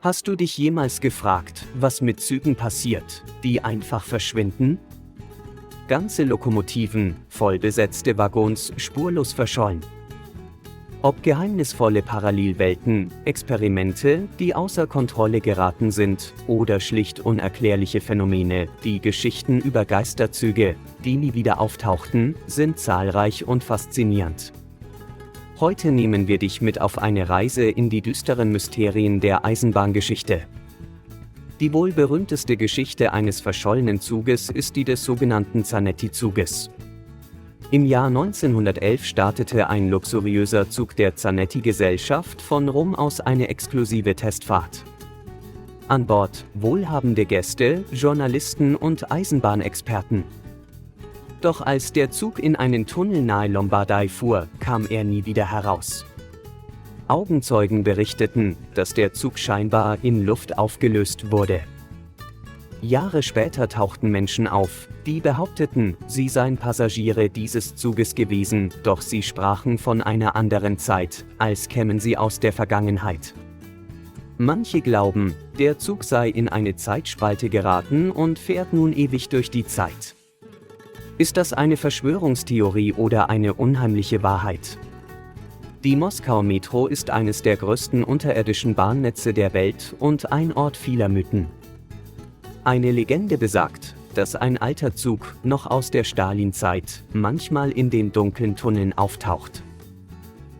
Hast du dich jemals gefragt, was mit Zügen passiert, die einfach verschwinden? Ganze Lokomotiven, vollbesetzte Waggons spurlos verschollen. Ob geheimnisvolle Parallelwelten, Experimente, die außer Kontrolle geraten sind, oder schlicht unerklärliche Phänomene, die Geschichten über Geisterzüge, die nie wieder auftauchten, sind zahlreich und faszinierend. Heute nehmen wir dich mit auf eine Reise in die düsteren Mysterien der Eisenbahngeschichte. Die wohl berühmteste Geschichte eines verschollenen Zuges ist die des sogenannten Zanetti-Zuges. Im Jahr 1911 startete ein luxuriöser Zug der Zanetti-Gesellschaft von Rom aus eine exklusive Testfahrt. An Bord wohlhabende Gäste, Journalisten und Eisenbahnexperten. Doch als der Zug in einen Tunnel nahe Lombardei fuhr, kam er nie wieder heraus. Augenzeugen berichteten, dass der Zug scheinbar in Luft aufgelöst wurde. Jahre später tauchten Menschen auf, die behaupteten, sie seien Passagiere dieses Zuges gewesen, doch sie sprachen von einer anderen Zeit, als kämen sie aus der Vergangenheit. Manche glauben, der Zug sei in eine Zeitspalte geraten und fährt nun ewig durch die Zeit. Ist das eine Verschwörungstheorie oder eine unheimliche Wahrheit? Die Moskauer Metro ist eines der größten unterirdischen Bahnnetze der Welt und ein Ort vieler Mythen. Eine Legende besagt, dass ein alter Zug, noch aus der Stalinzeit, manchmal in den dunklen Tunneln auftaucht.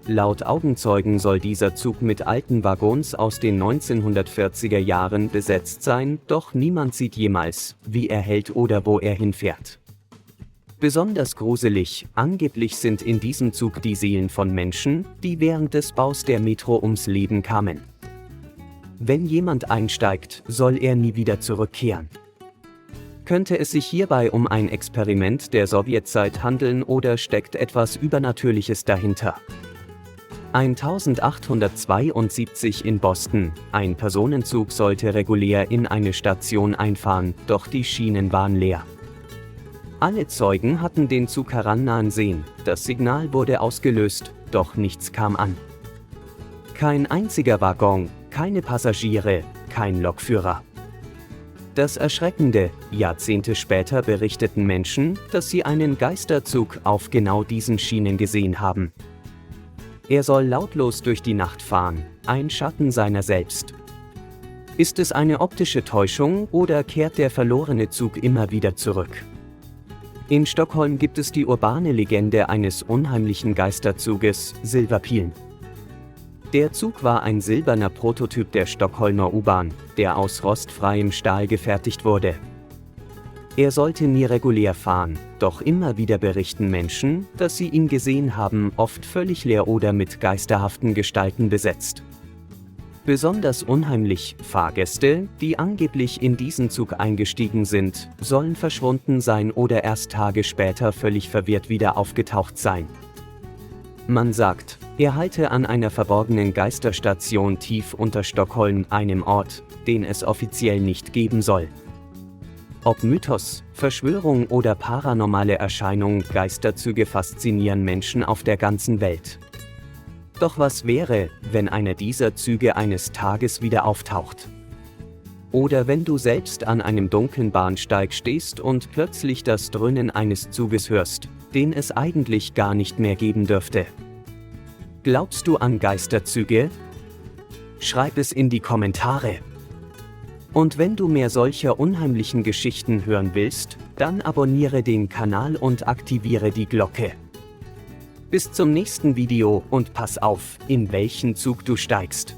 Laut Augenzeugen soll dieser Zug mit alten Waggons aus den 1940er Jahren besetzt sein, doch niemand sieht jemals, wie er hält oder wo er hinfährt. Besonders gruselig, angeblich sind in diesem Zug die Seelen von Menschen, die während des Baus der Metro ums Leben kamen. Wenn jemand einsteigt, soll er nie wieder zurückkehren. Könnte es sich hierbei um ein Experiment der Sowjetzeit handeln oder steckt etwas Übernatürliches dahinter? 1872 in Boston, ein Personenzug sollte regulär in eine Station einfahren, doch die Schienen waren leer. Alle Zeugen hatten den Zug herannahen sehen, das Signal wurde ausgelöst, doch nichts kam an. Kein einziger Waggon, keine Passagiere, kein Lokführer. Das Erschreckende, Jahrzehnte später berichteten Menschen, dass sie einen Geisterzug auf genau diesen Schienen gesehen haben. Er soll lautlos durch die Nacht fahren, ein Schatten seiner selbst. Ist es eine optische Täuschung oder kehrt der verlorene Zug immer wieder zurück? In Stockholm gibt es die urbane Legende eines unheimlichen Geisterzuges, Silverpilen. Der Zug war ein silberner Prototyp der Stockholmer U-Bahn, der aus rostfreiem Stahl gefertigt wurde. Er sollte nie regulär fahren, doch immer wieder berichten Menschen, dass sie ihn gesehen haben, oft völlig leer oder mit geisterhaften Gestalten besetzt. Besonders unheimlich, Fahrgäste, die angeblich in diesen Zug eingestiegen sind, sollen verschwunden sein oder erst Tage später völlig verwirrt wieder aufgetaucht sein. Man sagt, er halte an einer verborgenen Geisterstation tief unter Stockholm, einem Ort, den es offiziell nicht geben soll. Ob Mythos, Verschwörung oder paranormale Erscheinung, Geisterzüge faszinieren Menschen auf der ganzen Welt. Doch was wäre, wenn einer dieser Züge eines Tages wieder auftaucht? Oder wenn du selbst an einem dunklen Bahnsteig stehst und plötzlich das Dröhnen eines Zuges hörst, den es eigentlich gar nicht mehr geben dürfte. Glaubst du an Geisterzüge? Schreib es in die Kommentare. Und wenn du mehr solcher unheimlichen Geschichten hören willst, dann abonniere den Kanal und aktiviere die Glocke. Bis zum nächsten Video und pass auf, in welchen Zug du steigst.